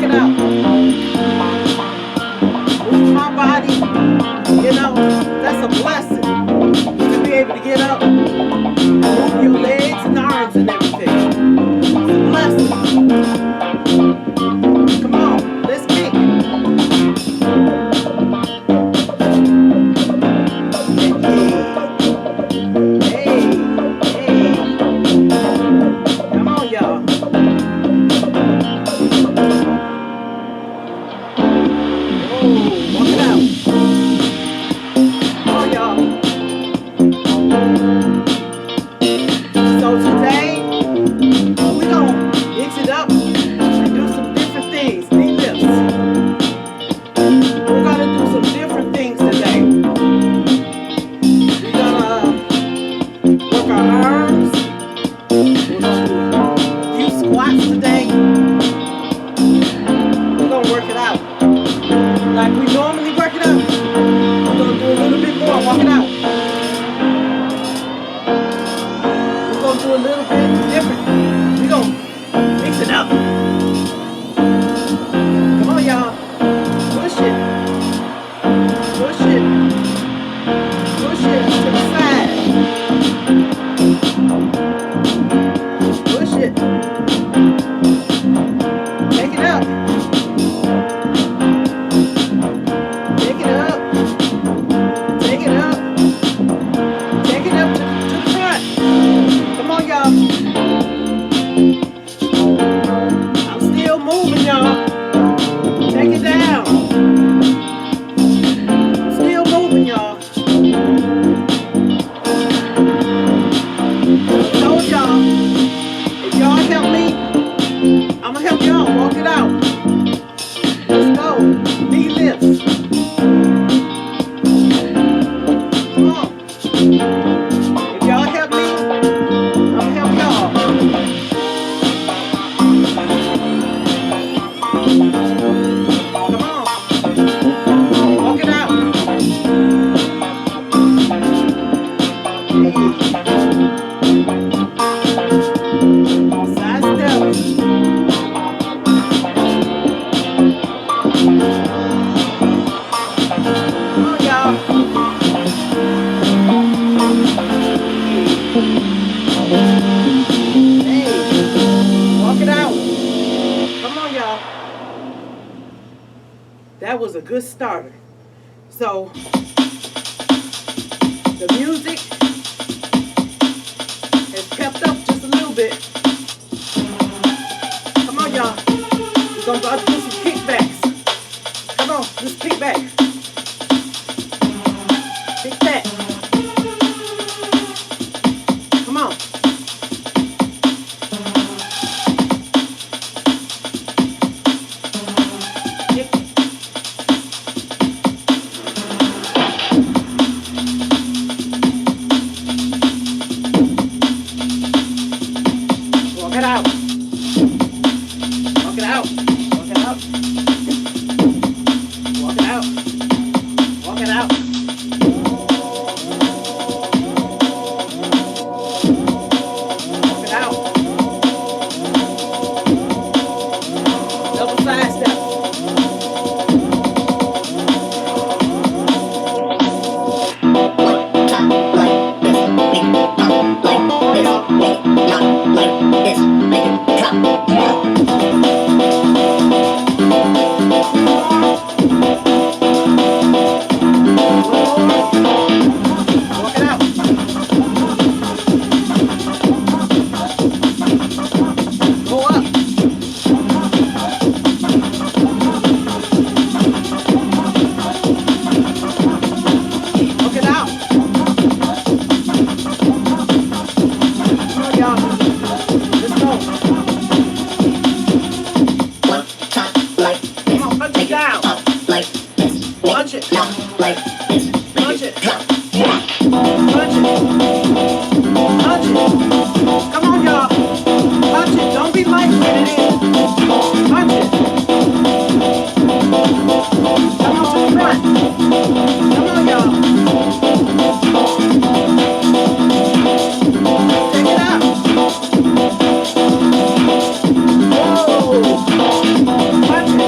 it out. Move my body. That's a blessing to be able to get up, move your legs and arms and everything. It's a blessing. Come on, let's kick it. Hey, hey. Come on, y'all. Oh, walk it out. Come on, y'all. So today, we're going to mix it up and do some different things. Knee lifts. We're going to do some different things today. We're going to work our arms. We're going to do a few squats today. We're going to work it out. Like we normally work it out. We're going to do a little bit more. Walk it out. We're going to do a little bit different. We're going to mix it up. Come on, y'all. Push it. Push it. Push it to the side. Push it. Take it up. Take it up. Take it up. Take it up to the front. Come on, y'all. I'm still moving, y'all. Take it down. I'm still moving, y'all. I told y'all, if y'all help me, I'm gonna help y'all. Walk it out. Let's go. Knee lifts. Come on. If y'all help me, I'm gonna help y'all. Come on. Walk it out. Side step. Come on, y'all. Hey, walk it out. Come on, y'all. That was a good starter. So, the music has kept up just a little bit. Come on, y'all. We're going to do some kickbacks. Come on, just kick back. Kick back. Come on. Kick. Walk it out. Walk it out. Walk it out. Walk it out. Walk it out. Walk it out. Double side step. Walk it out. Go up. Walk it out. Come on, y'all. Let's go. Come on, punch it down. Punch it. Punch it. Punch it. Punch it. Come on, y'all. Punch it. Don't be light-headed in. Punch it. Come on to the front. Come on, y'all. Take it out. Whoa. Punch it.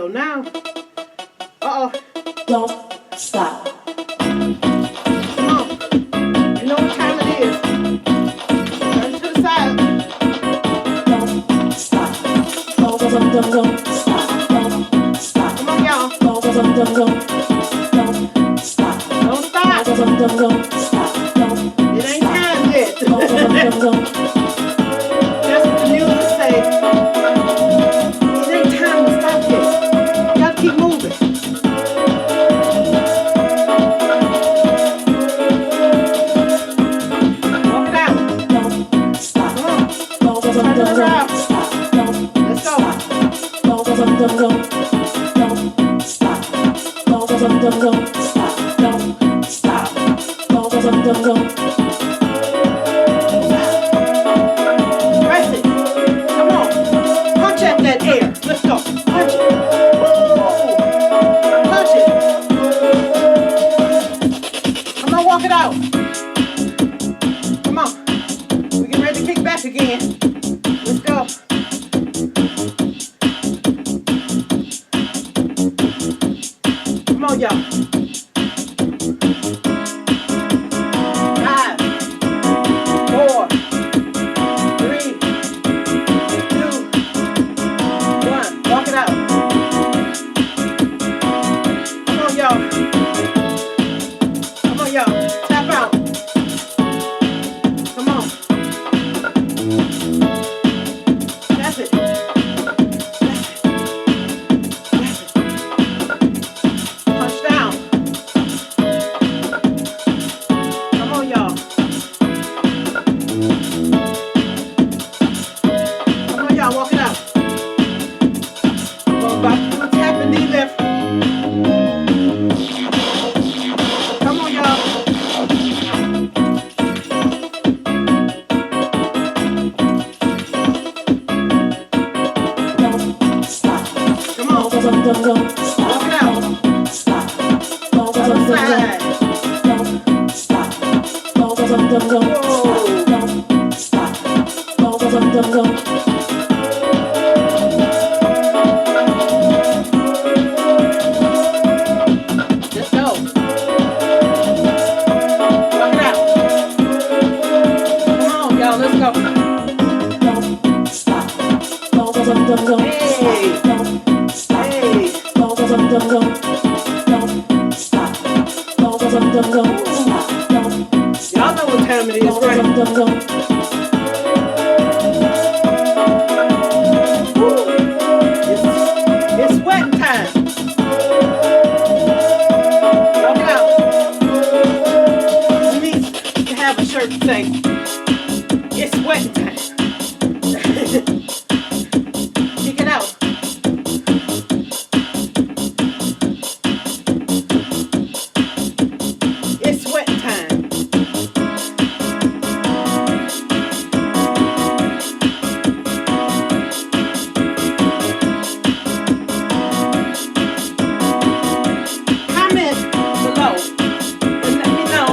So now, uh-oh. Don't stop. Come on. You know what time it is. Turn to the side. Don't stop. Don't stop. Don't stop. Come on, y'all. Don't stop. Don't stop. Don't stop. It ain't time yet. Don't That's what the music say. It ain't time to stop yet. You gotta keep moving. Walk it out. stop. Come on. Turn it around. Let's go. Press it. Come on. Punch at that air. Let's go. Punch it. Woo. Punch it. Come on, walk it out. Come on. We get ready to kick back again. Let's go. Come on, y'all. 5, 4, 3, 2, 1. Walk it out. Come on, y'all. Come on, y'all. Tap out. Come on. That's it. Punch down. Come on, y'all. Come on, y'all. Walk it out. Go back to the tap and knee lift. Come on, y'all. Come on. Walk it out. Other side. Let's go. Walk it out. Come on, y'all. Let's go. Hey. Hey. Y'all know what time it is, right? Woo. It's sweating time. Walk it out. You need to have a shirt to say, it's sweating time. Kick it out. It's sweat time. Comment below and let me know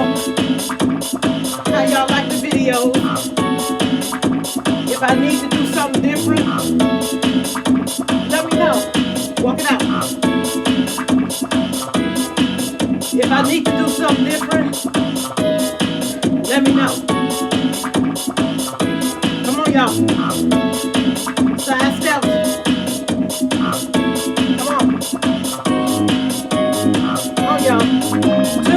how y'all like the videos. If I need to do something different, let me know. Walk it out. If I need to do something different, let me know. Come on, y'all. Side steps. Come on. Come on, y'all. 2.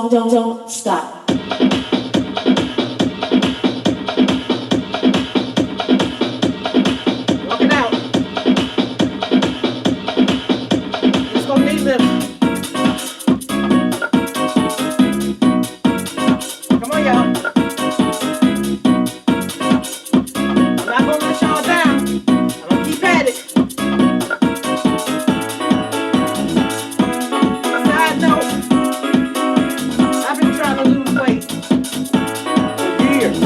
Don't stop. Walk it out. Let's go knee lift. Come on, y'all. I'm not gonna let y'all down. I'm gonna keep at it. Side note, I've been trying to lose weight for years.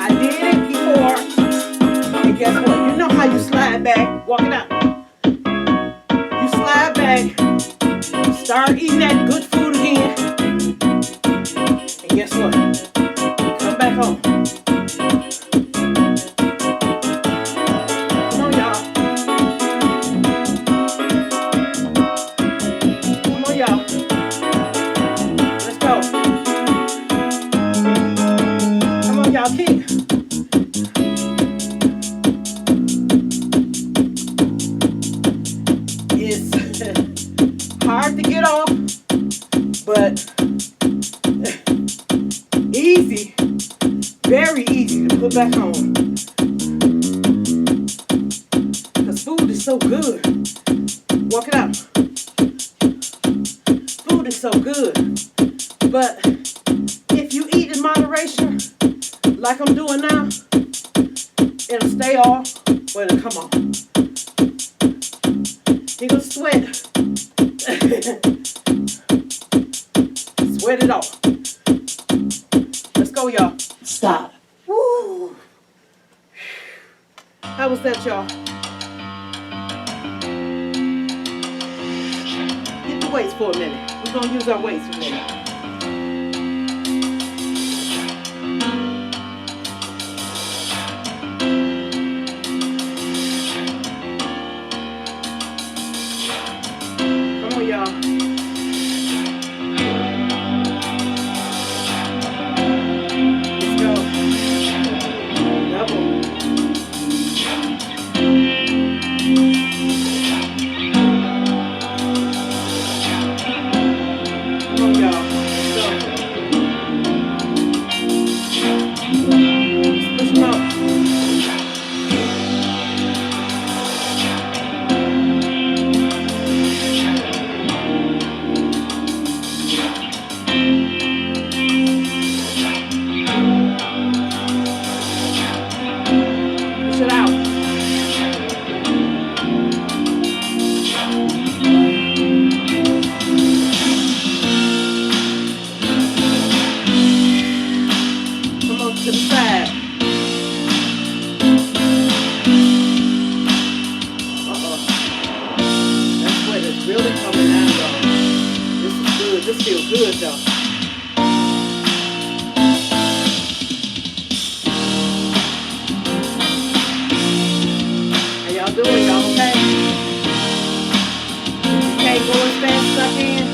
I did it before, and guess what? You know how you slide back. Walk it out. You slide back, start eating that good food again, and guess what? Come back home. y'all kick. It's hard to get off, but easy, very easy to put back on. Because food is so good. Walk it out. Food is so good. But if you eat in moderation, like I'm doing now, it'll stay off or it'll come on. You're gonna sweat. Sweat it off. Let's go, y'all. Stop. Woo. How was that, y'all? Get the weights for a minute. We're gonna use our weights for a minute. Come on, y'all. Let's go. Double. Come on, y'all. Let's go. Let's push them out. Push it out. Come on to the side. That sweat is really coming out, y'all. This is good. This feels good, y'all. How y'all doing? Y'all okay? You can't go as fast as I can.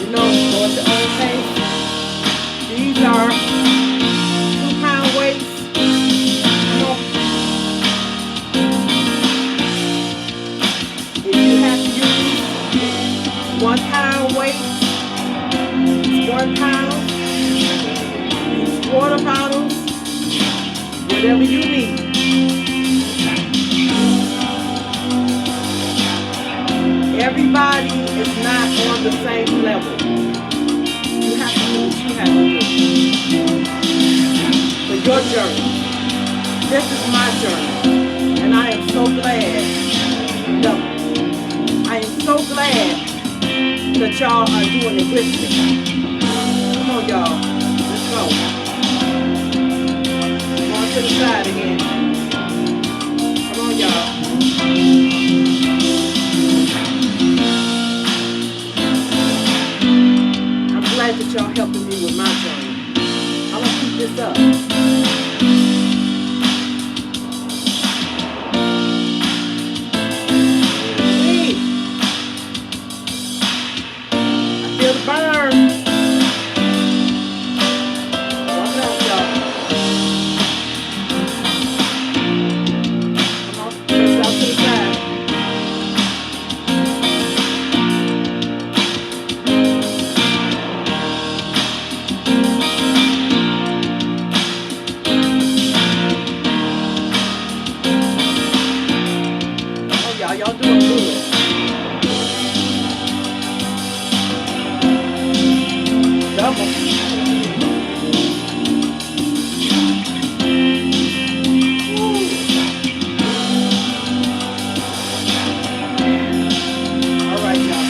You know, go at your own pace. These are 2-pound weights. Come on. If you have to use 1-pound weights, 1 pound, quarter pounders, whatever you need. Everybody is not on the same level. You have to do what you have to do for your journey. This is my journey, and I am so glad. No, I am so glad that y'all are doing it with me. Come on, y'all. Let's go. Come on to the side again. Come on, y'all. I'm glad that y'all helping me with my journey. I'm gonna keep this up. Wait. I feel the burn. Walk it out, y'all. Come on, press out to the side. Y'all doing good. Double. Woo. All right, y'all.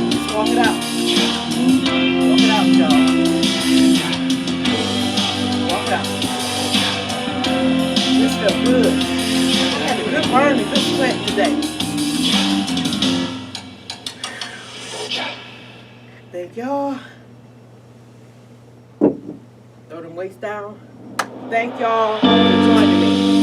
Let's walk it out. Walk it out, y'all. Walk it out. This feels good. Good burn and good sweat today. Thank y'all. Throw them weights down. Thank y'all for joining me.